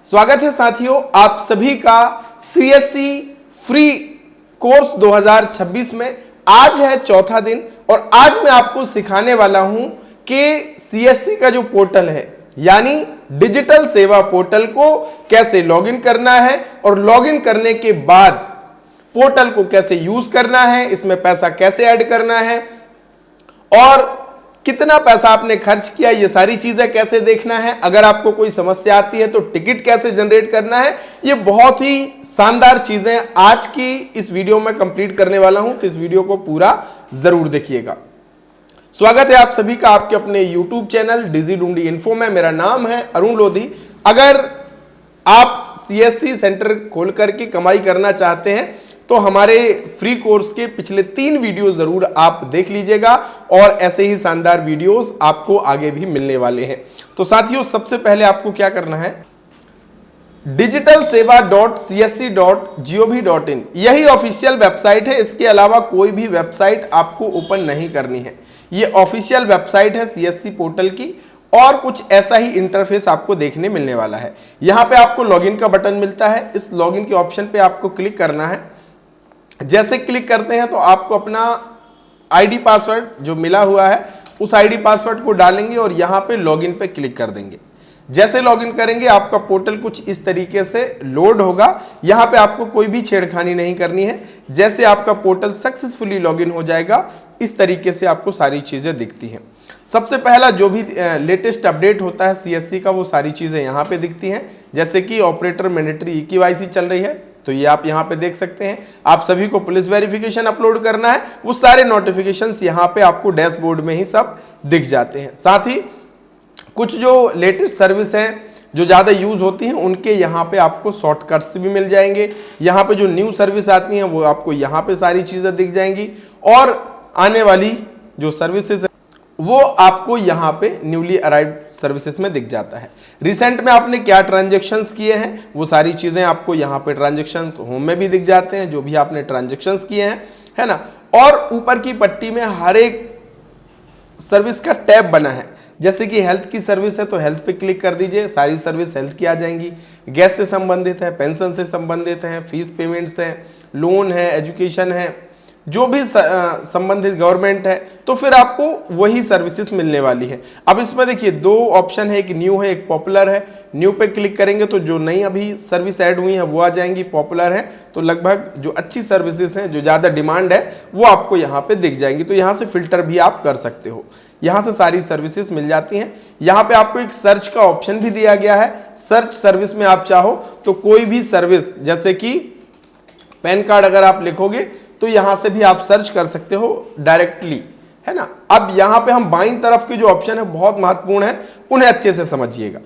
स्वागत है साथियों आप सभी का सीएससी फ्री कोर्स 2026 में। आज है चौथा दिन और आज मैं आपको सिखाने वाला हूं कि सीएससी का जो पोर्टल है यानी डिजिटल सेवा पोर्टल को कैसे लॉगिन करना है और लॉगिन करने के बाद पोर्टल को कैसे यूज करना है, इसमें पैसा कैसे ऐड करना है और कितना पैसा आपने खर्च किया, ये सारी चीजें कैसे देखना है। अगर आपको कोई समस्या आती है तो टिकट कैसे जनरेट करना है, ये बहुत ही शानदार चीजें आज की इस वीडियो में कंप्लीट करने वाला हूं, तो इस वीडियो को पूरा जरूर देखिएगा। स्वागत है आप सभी का आपके अपने YouTube चैनल डिजी डूंडी इन्फो में। मेरा नाम है अरुण लोधी। अगर आप सीएससी सेंटर खोल करके कमाई करना चाहते हैं तो हमारे फ्री कोर्स के पिछले 3 वीडियो जरूर आप देख लीजिएगा और ऐसे ही शानदार वीडियोस आपको आगे भी मिलने वाले हैं। तो साथियों सबसे पहले आपको क्या करना है, digitalseva.csc.gov.in यही ऑफिशियल वेबसाइट है। इसके अलावा कोई भी वेबसाइट आपको ओपन नहीं करनी है। ये ऑफिशियल वेबसाइट है सीएससी पोर्टल की और कुछ ऐसा ही इंटरफेस आपको देखने मिलने वाला है। यहां पे आपको लॉगिन का बटन मिलता है। इस लॉगिन के ऑप्शन पे आपको क्लिक करना है। जैसे क्लिक करते हैं तो आपको अपना आईडी पासवर्ड जो मिला हुआ है उस आईडी पासवर्ड को डालेंगे और यहां पे लॉगिन पे क्लिक कर देंगे। जैसे लॉगिन करेंगे आपका पोर्टल कुछ इस तरीके से लोड होगा। यहां पे आपको कोई भी छेड़खानी नहीं करनी है। जैसे आपका पोर्टल सक्सेसफुली लॉगिन हो जाएगा इस तरीके से आपको सारी चीजें दिखती हैं। सबसे पहला जो भी लेटेस्ट अपडेट होता है सीएससी का वो सारी चीजें यहां पे दिखती हैं। जैसे कि ऑपरेटर मैंडेटरी केवाईसी चल रही है तो ये आप यहां पे देख सकते हैं। आप सभी को पुलिस वेरिफिकेशन अपलोड करना है, वो सारे नोटिफिकेशंस यहां पे आपको डैशबोर्ड में ही सब दिख जाते हैं। साथ ही कुछ जो लेटेस्ट सर्विस हैं जो ज़्यादा यूज़ होती हैं उनके यहाँ पे आपको शॉर्टकट्स भी मिल जाएंगे। यहाँ पे जो न्यू सर्विस आती हैं वो आपको यहाँ पे सारी चीज़ें दिख जाएंगी और आने वाली जो सर्विसेज है वो आपको यहाँ पे न्यूली अराइव्ड सर्विसेज में दिख जाता है। रिसेंट में आपने क्या ट्रांजेक्शन्स किए हैं वो सारी चीज़ें आपको यहाँ पे ट्रांजेक्शन्स होम में भी दिख जाते हैं, जो भी आपने ट्रांजेक्शन्स किए हैं, है ना। और ऊपर की पट्टी में हर एक सर्विस का टैब बना है। जैसे कि हेल्थ की सर्विस है तो हेल्थ पे क्लिक कर दीजिए, सारी सर्विस हेल्थ की आ जाएंगी। गैस से संबंधित है, पेंशन से संबंधित है, फीस पेमेंट्स हैं, लोन है, एजुकेशन है, जो भी संबंधित गवर्नमेंट है तो फिर आपको वही सर्विसेज मिलने वाली है। अब इसमें देखिए 2 ऑप्शन है, एक न्यू है एक पॉपुलर है। न्यू पे क्लिक करेंगे तो जो नई अभी सर्विस ऐड हुई है वो आ जाएंगी। पॉपुलर है तो लगभग जो अच्छी सर्विसेज हैं जो ज़्यादा डिमांड है वो आपको यहाँ पे दिख जाएंगी। तो यहाँ से फिल्टर भी आप कर सकते हो, यहाँ से सारी सर्विसेज मिल जाती हैं। यहाँ पे आपको एक सर्च का ऑप्शन भी दिया गया है। सर्च सर्विस में आप चाहो तो कोई भी सर्विस जैसे कि पैन कार्ड अगर आप लिखोगे तो यहां से भी आप सर्च कर सकते हो डायरेक्टली, है ना। अब यहां पे हम बाईं तरफ के जो ऑप्शन है बहुत महत्वपूर्ण है, उन्हें अच्छे से समझिएगा।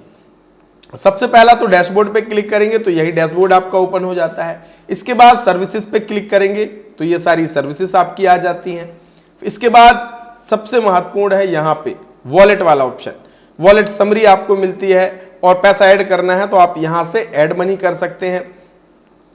सबसे पहला तो डैशबोर्ड पे क्लिक करेंगे तो यही डैशबोर्ड आपका ओपन हो जाता है। इसके बाद सर्विसेज पे क्लिक करेंगे तो ये सारी सर्विसेज आपकी आ जाती हैं। इसके बाद सबसे महत्वपूर्ण है यहाँ पे वॉलेट वाला ऑप्शन। वॉलेट समरी आपको मिलती है और पैसा ऐड करना है तो आप यहाँ से ऐड मनी कर सकते हैं,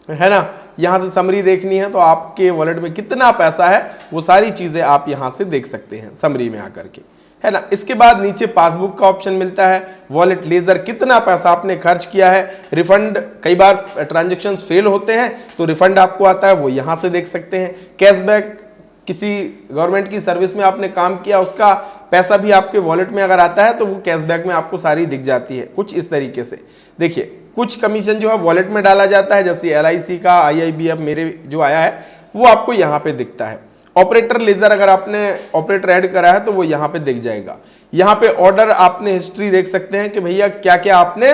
है ना। यहाँ से समरी देखनी है तो आपके वॉलेट में कितना पैसा है वो सारी चीज़ें आप यहाँ से देख सकते हैं समरी में आकर के, है ना। इसके बाद नीचे पासबुक का ऑप्शन मिलता है, वॉलेट लेजर कितना पैसा आपने खर्च किया है, रिफंड, कई बार ट्रांजेक्शन्स फेल होते हैं तो रिफंड आपको आता है वो यहाँ से देख सकते हैं। कैशबैक, किसी गवर्नमेंट की सर्विस में आपने काम किया उसका पैसा भी आपके वॉलेट में अगर आता है तो वो कैशबैक में आपको सारी दिख जाती है। कुछ इस तरीके से देखिए, कुछ कमीशन जो है वॉलेट में डाला जाता है, जैसे एलआईसी का, आईआईबीएफ मेरे जो आया है वो आपको यहाँ पे दिखता है। ऑपरेटर लेजर अगर आपने ऑपरेटर ऐड करा है तो वो यहाँ पे दिख जाएगा। यहाँ पे ऑर्डर आपने हिस्ट्री देख सकते हैं कि भैया क्या क्या आपने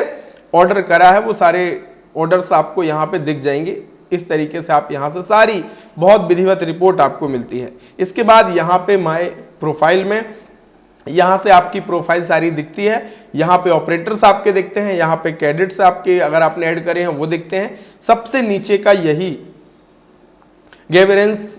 ऑर्डर करा है, वो सारे ऑर्डर्स आपको यहाँ पे दिख जाएंगे। इस तरीके से आप यहाँ से सारी बहुत विधिवत रिपोर्ट आपको मिलती है। इसके बाद यहाँ पे माय प्रोफाइल में यहाँ से आपकी प्रोफाइल सारी दिखती है। यहाँ पे ऑपरेटर्स आपके दिखते हैं, यहाँ पे कैडेट्स आपके अगर आपने ऐड करे हैं वो दिखते हैं। सबसे नीचे का यही गवर्नेंस,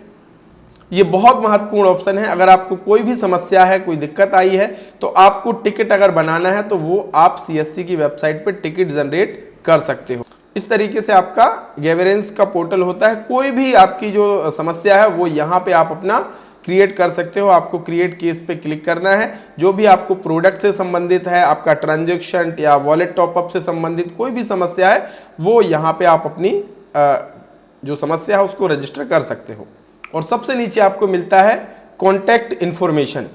ये बहुत महत्वपूर्ण ऑप्शन है। अगर आपको कोई भी समस्या है, कोई दिक्कत आई है तो आपको टिकट अगर बनाना है तो वो आप सीएससी की वेबसाइट पे टिकट जनरेट कर सकते हो। इस तरीके से आपका गवर्नेंस का पोर्टल होता है। कोई भी आपकी जो समस्या है वो यहाँ पे आप अपना क्रिएट कर सकते हो। आपको क्रिएट केस पे क्लिक करना है। जो भी आपको प्रोडक्ट से संबंधित है, आपका ट्रांजैक्शन या वॉलेट टॉपअप से संबंधित कोई भी समस्या है, वो यहाँ पे आप अपनी जो समस्या है उसको रजिस्टर कर सकते हो। और सबसे नीचे आपको मिलता है कॉन्टैक्ट इन्फॉर्मेशन।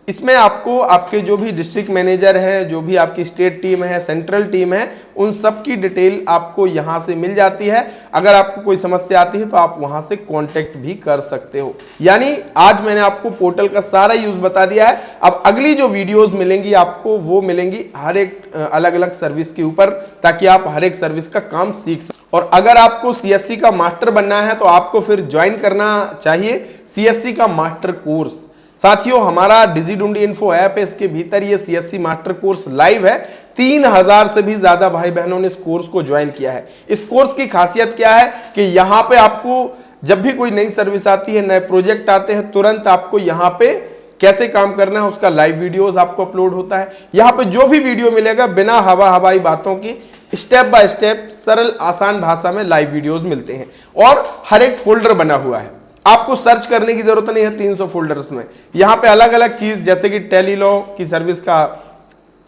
इसमें आपको आपके जो भी डिस्ट्रिक्ट मैनेजर हैं, जो भी आपकी स्टेट टीम है, सेंट्रल टीम है, उन सब की डिटेल आपको यहाँ से मिल जाती है। अगर आपको कोई समस्या आती है तो आप वहाँ से कांटेक्ट भी कर सकते हो। यानी आज मैंने आपको पोर्टल का सारा यूज बता दिया है। अब अगली जो वीडियोस मिलेंगी आपको, वो मिलेंगी हर एक अलग अलग सर्विस के ऊपर, ताकि आप हर एक सर्विस का काम सीख सकें। और अगर आपको सीएससी का मास्टर बनना है तो आपको फिर ज्वाइन करना चाहिए सीएससी का मास्टर कोर्स। साथियों, हमारा डिजिडुंडी इन्फो ऐप है, इसके भीतर ये सीएससी मास्टर कोर्स लाइव है। 3000 से भी ज्यादा भाई बहनों ने इस कोर्स को ज्वाइन किया है। इस कोर्स की खासियत क्या है कि यहाँ पे आपको जब भी कोई नई सर्विस आती है, नए प्रोजेक्ट आते हैं, तुरंत आपको यहाँ पे कैसे काम करना है उसका लाइव वीडियोस आपको अपलोड होता है। यहाँ पे जो भी वीडियो मिलेगा बिना हवाई बातों की स्टेप बाय स्टेप सरल आसान भाषा में लाइव वीडियोस मिलते हैं। और हर एक फोल्डर बना हुआ है, आपको सर्च करने की जरूरत नहीं है। 300 फोल्डर्स में यहाँ पे अलग अलग चीज, जैसे कि टेली लॉ की सर्विस का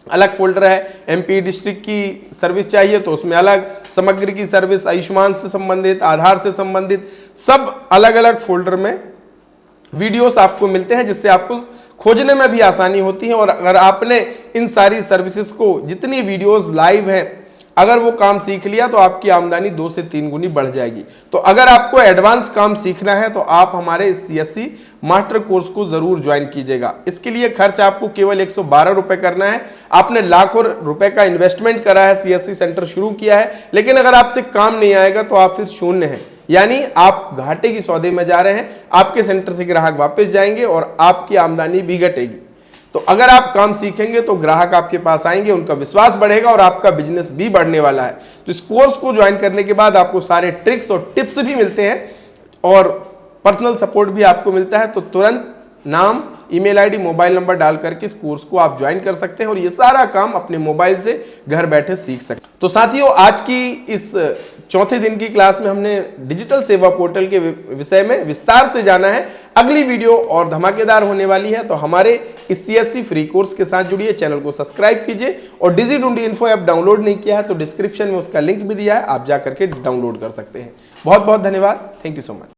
अलग फोल्डर है, एमपी डिस्ट्रिक्ट की सर्विस चाहिए तो उसमें अलग, समग्र की सर्विस, आयुष्मान से संबंधित, आधार से संबंधित, सब अलग अलग फोल्डर में वीडियोस आपको मिलते हैं, जिससे आपको खोजने में भी आसानी होती है। और अगर आपने इन सारी सर्विसेज को, जितनी वीडियोस लाइव हैं, अगर वो काम सीख लिया तो आपकी आमदनी 2 से 3 गुनी बढ़ जाएगी। तो अगर आपको एडवांस काम सीखना है तो आप हमारे सीएससी मास्टर कोर्स को जरूर ज्वाइन कीजिएगा। इसके लिए खर्च आपको केवल 112 रुपए करना है। आपने लाखों रुपए का इन्वेस्टमेंट करा है, सीएससी सेंटर शुरू किया है, लेकिन अगर आपसे काम नहीं आएगा तो आप फिर शून्य हैं, यानी आप घाटे की सौदे में जा रहे हैं। आपके सेंटर से ग्राहक वापस जाएंगे और आपकी आमदनी भी घटेगी। तो अगर आप काम सीखेंगे तो ग्राहक आपके पास आएंगे, उनका विश्वास बढ़ेगा और आपका बिजनेस भी बढ़ने वाला है। तो इस कोर्स को ज्वाइन करने के बाद आपको सारे ट्रिक्स और टिप्स भी मिलते हैं और पर्सनल सपोर्ट भी आपको मिलता है। तो तुरंत नाम, ईमेल आईडी, मोबाइल नंबर डाल करके इस कोर्स को आप ज्वाइन कर सकते हैं और ये सारा काम अपने मोबाइल से घर बैठे सीख सकते हैं। तो साथियों, आज की इस चौथे दिन की क्लास में हमने डिजिटल सेवा पोर्टल के विषय में विस्तार से जाना है। अगली वीडियो और धमाकेदार होने वाली है, तो हमारे इस सीएससी फ्री कोर्स के साथ जुड़िए, चैनल को सब्सक्राइब कीजिए और डिजिडुंडी इन्फो ऐप डाउनलोड नहीं किया है तो डिस्क्रिप्शन में उसका लिंक भी दिया है, आप जा करके डाउनलोड कर सकते हैं। बहुत बहुत धन्यवाद। Thank you so much.